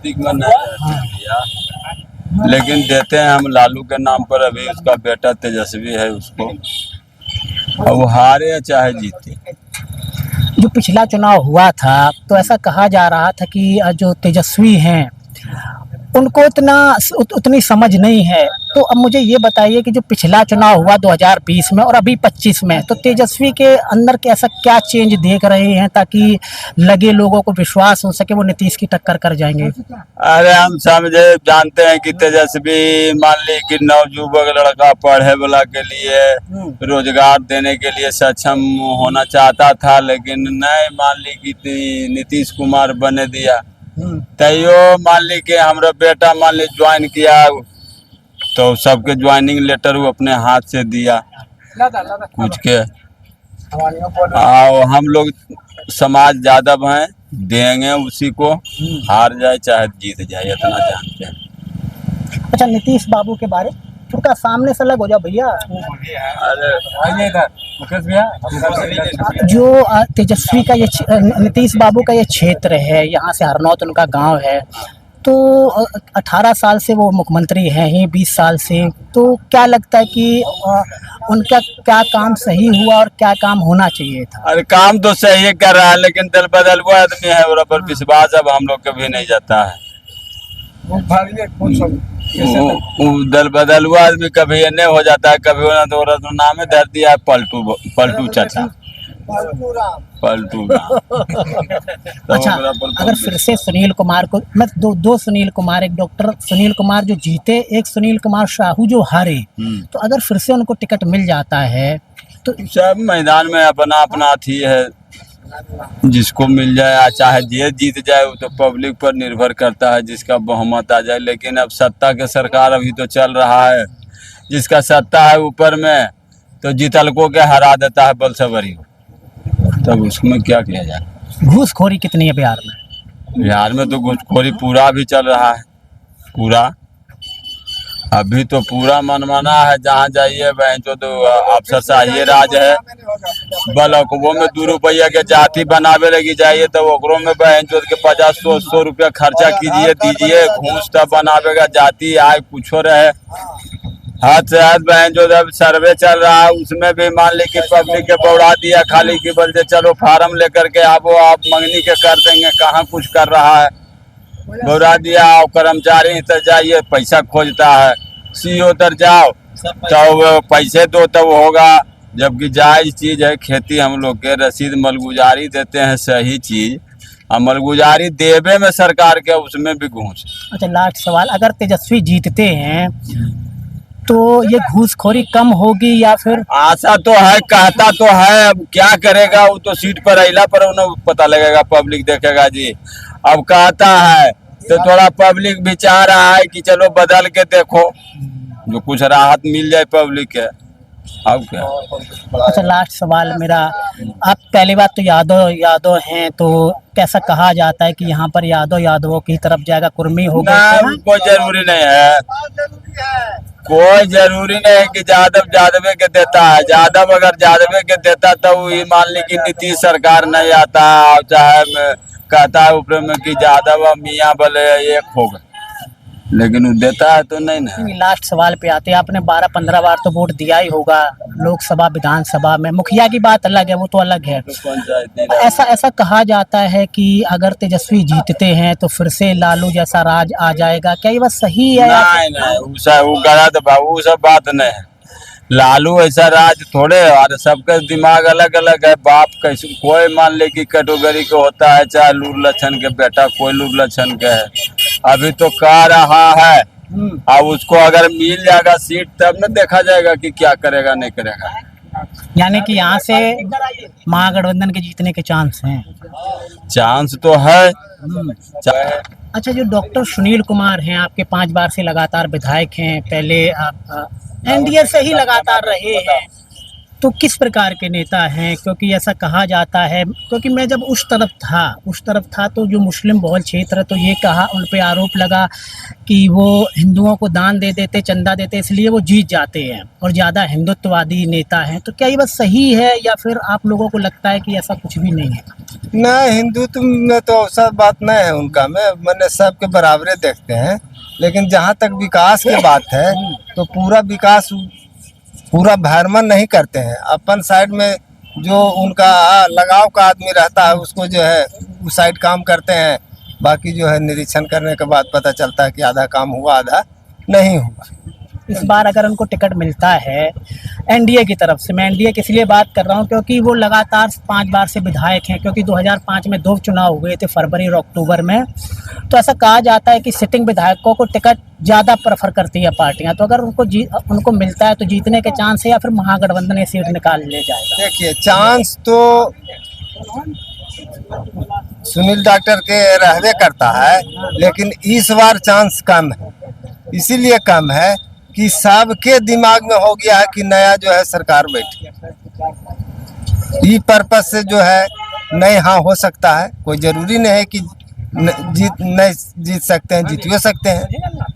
में नहीं रहते भैया, लेकिन देते हैं हम लालू के नाम पर। अभी उसका बेटा तेजस्वी है, उसको अब वो हारे या चाहे जीते। जो पिछला चुनाव हुआ था तो ऐसा कहा जा रहा था कि जो तेजस्वी हैं उनको उतनी समझ नहीं है। तो अब मुझे ये बताइए कि जो पिछला चुनाव हुआ 2020 में और अभी 25 में, तो तेजस्वी के अंदर के ऐसा क्या चेंज देख रहे हैं ताकि लगे लोगों को विश्वास हो सके वो नीतीश की टक्कर कर जाएंगे? अरे हम समझे जानते हैं कि तेजस्वी मान ली कि नवयुवक लड़का पढ़े वाला के लिए रोजगार देने के लिए सक्षम होना चाहता था, लेकिन नहीं मान ली कि नीतीश कुमार बने दिया। तैयो मान ली कि हमारा बेटा मान ली ज्वाइन किया तो सबके ज्वाइनिंग लेटर वो अपने हाथ से दिया कुछ के। और हम लोग समाज यादव हैं, देंगे उसी को, हार जाए चाहे जीत जाए, इतना जानते हैं। अच्छा, नीतीश बाबू के बारे थोड़ा सामने से अलग हो जाओ भैया। जो तेजस्वी का ये नीतीश बाबू का ये क्षेत्र है, यहाँ से हरनौत उनका गांव है, तो 18 साल से वो मुख्यमंत्री हैं ही, 20 साल से। तो क्या लगता है कि उनका क्या काम सही हुआ और क्या काम होना चाहिए था? अरे काम तो सही कर रहा है, लेकिन दल बदल हुआ आदमी है, और पर विश्वास अब हम लोग कभी नहीं जाता है। दल बदल हुआ आदमी कभी नहीं हो जाता है, कभी तो नाम धर दिया पलटू चाचा, पलटू। अच्छा, अगर फिर से सुनील कुमार को मैं दो सुनील कुमार, एक डॉक्टर सुनील कुमार जो जीते, एक सुनील कुमार साहू जो हारे, तो अगर फिर से उनको टिकट मिल जाता है तो सब मैदान में अपना अपना थी है, जिसको मिल जाए चाहे जे जीत जाए वो तो पब्लिक पर निर्भर करता है, जिसका बहुमत आ जाए। लेकिन अब सत्ता के सरकार अभी तो चल रहा है, जिसका सत्ता है ऊपर में तो जीतलको के हरा देता है बलसवरी, तब उसमें क्या किया जाए। घूसखोरी कितनी है बिहार में? बिहार में तो घूसखोरी पूरा भी चल रहा है, पूरा अभी तो पूरा मनमाना है। जहाँ जाइए बहन तो अफसरशाही राज है। ब्लॉकों में 2 रुपया के जाति बनावे लगी जाइए तो ओकरों में बहन चोद के 50-100 रुपया खर्चा कीजिए दीजिए, घूस तब बनावेगा जाति आय कुछ रहे। हाथ से हाथ बहन जो जब सर्वे चल रहा है उसमें भी मान ली कि पब्लिक के बौड़ा दिया, खाली की बोलते चलो फार्म लेकर के आओ, आप मंगनी के कर देंगे, कहाँ कुछ कर रहा है, बौरा दिया। और कर्मचारी तर जाइए पैसा खोजता है, सीओ तर जाओ तो पैसे दो तब होगा, जबकि जायज चीज है खेती। हम लोग के रसीद मलगुजारी देते हैं सही चीज, और मलगुजारी देवे में सरकार के उसमें भी घूस। अच्छा, लास्ट सवाल, अगर तेजस्वी जीतते हैं तो ये घूसखोरी कम होगी या फिर? आशा तो है, कहता तो है, अब क्या करेगा वो तो सीट पर अला पर उन्हें पता लगेगा, पब्लिक देखेगा जी। अब कहता है तो थोड़ा पब्लिक भी चाह रहा है कि चलो बदल के देखो, जो कुछ राहत मिल जाए पब्लिक के। अब क्या। अच्छा, लास्ट सवाल मेरा, आप पहली बात तो यादव हैं, तो कैसा कहा जाता है कि यहाँ पर यादवों की तरफ जाएगा, कुर्मी होगा? कोई जरूरी नहीं है, कोई जरूरी नहीं है कि जादव के देता है। जादव अगर जादव के देता तो ये मान ली कि नीतीश सरकार नहीं आता, और चाहे कहता है ऊपर में कि जादव और मियाँ बोले एक होगा, लेकिन वो देता है तो नहीं ना। लास्ट सवाल पे आते हैं, आपने 12-15 बार तो वोट दिया ही होगा लोकसभा विधानसभा में, मुखिया की बात अलग है, वो तो अलग है। ऐसा कहा जाता है कि अगर तेजस्वी जीतते हैं तो फिर से लालू जैसा राज आ जाएगा, क्या ये बात सही है? नहीं, वो गलत बाबू, वो सब बात नहीं है। लालू ऐसा राज थोड़े, और सबका दिमाग अलग अलग है। बाप कैसे कोई मान ले कि कैटेगरी के होता है, चाहे लूर लक्षण के बेटा कोई लूर लक्षण के है, अभी तो कह रहा है। अब उसको अगर मिल जाएगा सीट तब न देखा जाएगा कि क्या करेगा नहीं करेगा। यानी कि यहाँ से महागठबंधन के जीतने के चांस हैं? चांस तो है। अच्छा, जो डॉक्टर सुनील कुमार हैं, आपके 5 बार से लगातार विधायक हैं, पहले आप एनडीए से ही लगातार रहे हैं, तो किस प्रकार के नेता हैं? क्योंकि ऐसा कहा जाता है, क्योंकि मैं जब उस तरफ था तो जो मुस्लिम बहुल क्षेत्र है, तो ये कहा, उन पे आरोप लगा कि वो हिंदुओं को दान दे देते, चंदा देते, इसलिए वो जीत जाते हैं और ज़्यादा हिंदुत्ववादी नेता हैं। तो क्या ये बात सही है या फिर आप लोगों को लगता है कि ऐसा कुछ भी नहीं है? नहीं, हिंदुत्व में तो सब बात नहीं है उनका में, मैंने सबके बराबरे देखते हैं। लेकिन जहाँ तक विकास की बात है तो पूरा विकास पूरा भरमन नहीं करते हैं। अपन साइड में जो उनका लगाव का आदमी रहता है उसको जो है उस साइड काम करते हैं। बाकी जो है निरीक्षण करने के बाद पता चलता है कि आधा काम हुआ आधा नहीं हुआ। इस बार अगर उनको टिकट मिलता है एनडीए की तरफ से, मैं एनडीए की इसलिए बात कर रहा हूं क्योंकि वो लगातार 5 बार से विधायक हैं, क्योंकि 2005 में 2 चुनाव हुए थे, फरवरी और अक्टूबर में। तो ऐसा कहा जाता है कि सिटिंग विधायकों को टिकट ज़्यादा प्रेफर करती है पार्टियां। तो अगर उनको मिलता है तो जीतने के चांस है या फिर महागठबंधन ये सीट निकाल ले जाएगा? देखिए, चांस तो सुनील डॉक्टर के रहबे करता है, लेकिन इस बार चांस कम है। इसीलिए कम है कि सबके दिमाग में हो गया है कि नया जो है सरकार बैठी, ये पर्पज से जो है नहीं, हाँ हो सकता है, कोई जरूरी नहीं है कि नहीं जीत सकते हैं, जीत भी सकते हैं,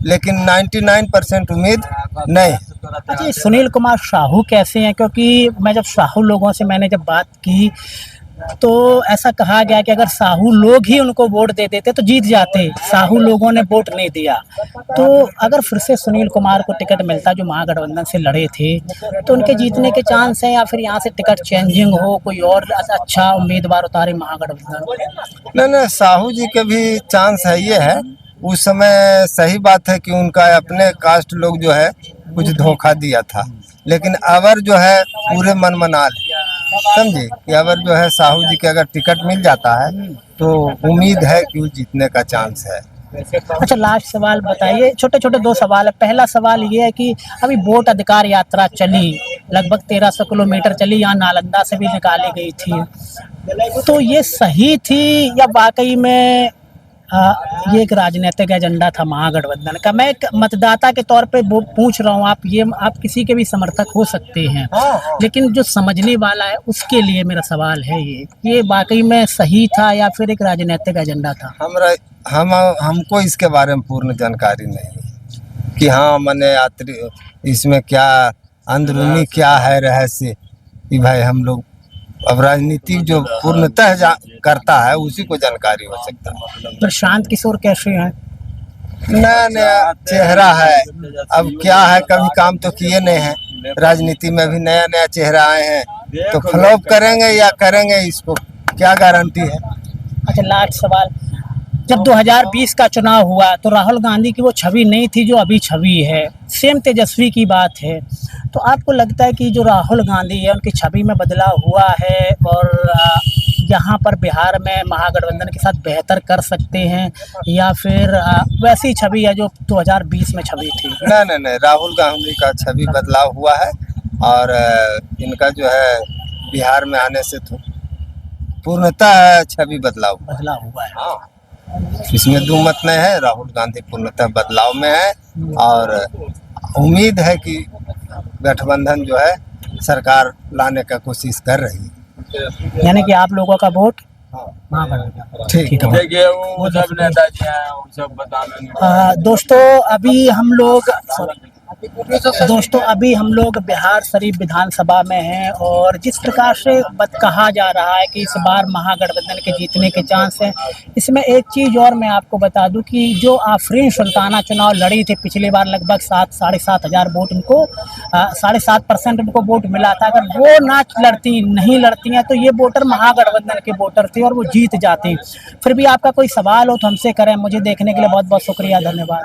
लेकिन 99% उम्मीद नहीं है। अच्छा, सुनील कुमार साहू कैसे हैं? क्योंकि मैं जब साहू लोगों से मैंने जब बात की तो ऐसा कहा गया कि अगर साहू लोग ही उनको वोट दे देते तो जीत जाते, साहू लोगों ने वोट नहीं दिया। तो अगर फिर से सुनील कुमार को टिकट मिलता जो महागठबंधन से लड़े थे, तो उनके जीतने के चांस हैं या फिर यहाँ से टिकट चेंजिंग हो, कोई और अच्छा उम्मीदवार उतारे महागठबंधन? नहीं, साहू जी के भी चांस है, ये है उस समय सही बात है कि उनका अपने कास्ट लोग जो है कुछ धोखा दिया था, लेकिन अबर जो है पूरे मन मना ले, समझे कि अबर जो है साहू जी के अगर टिकट मिल जाता है तो उम्मीद है कि वो जीतने का चांस है। अच्छा, लास्ट सवाल बताइए, छोटे छोटे 2 सवाल है। पहला सवाल ये है कि अभी वोट अधिकार यात्रा चली, लगभग 1300 किलोमीटर चली, यहाँ नालंदा से भी निकाली गई थी, तो ये सही थी या वाकई में ये एक राजनीतिक एजेंडा था महागठबंधन का? मैं एक मतदाता के तौर पे पूछ रहा हूँ, आप किसी के भी समर्थक हो सकते हैं, लेकिन जो समझने वाला है उसके लिए मेरा सवाल है ये वाकई में सही था या फिर एक राजनीतिक एजेंडा था? हमको इसके बारे में पूर्ण जानकारी नहीं कि हाँ मैंने यात्री इसमें क्या अंदरूनी क्या है रहस्य कि भाई हम लोग, अब राजनीति जो पूर्णतः करता है उसी को जानकारी हो सकता है। प्रशांत किशोर कैसे हैं? नया नया चेहरा है, अब क्या है, कभी काम तो किए नहीं हैं, राजनीति में भी नया नया चेहरा आए हैं, तो फ्लॉप करेंगे या करेंगे इसको क्या गारंटी है? अच्छा, लास्ट सवाल, जब 2020 का चुनाव हुआ तो राहुल गांधी की वो छवि नहीं थी जो अभी छवि है, सेम तेजस्वी की बात है, तो आपको लगता है कि जो राहुल गांधी है उनकी छवि में बदलाव हुआ है और यहाँ पर बिहार में महागठबंधन के साथ बेहतर कर सकते हैं या फिर वैसी छवि है जो 2020 में छवि थी? नहीं, राहुल गांधी का छवि बदलाव हुआ है और इनका जो है बिहार में आने से तो पूर्णतः छवि बदलाव हुआ है। हाँ, इसमें दो मत नहीं है, राहुल गांधी पूर्णतः बदलाव में है और उम्मीद है कि गठबंधन जो है सरकार लाने का कोशिश कर रही है। यानी कि आप लोगों का वोट महागठबंधन? ठीक है, देखिए वो सब नेताजी हैं, वो सब बताने। दोस्तों अभी हम लोग बिहार शरीफ विधानसभा में हैं और जिस प्रकार से कहा जा रहा है कि इस बार महागठबंधन के जीतने के चांस हैं, इसमें एक चीज़ और मैं आपको बता दूं कि जो आफरीन सुल्ताना चुनाव लड़ी थी पिछली बार, लगभग 7-साढ़े 7 हज़ार वोट उनको 7.5% उनको वोट मिला था। अगर वो नहीं लड़ती हैं तो ये वोटर महागठबंधन के वोटर थे और वो जीत जाते। फिर भी आपका कोई सवाल हो तो हमसे करें। मुझे देखने के लिए बहुत बहुत शुक्रिया, धन्यवाद।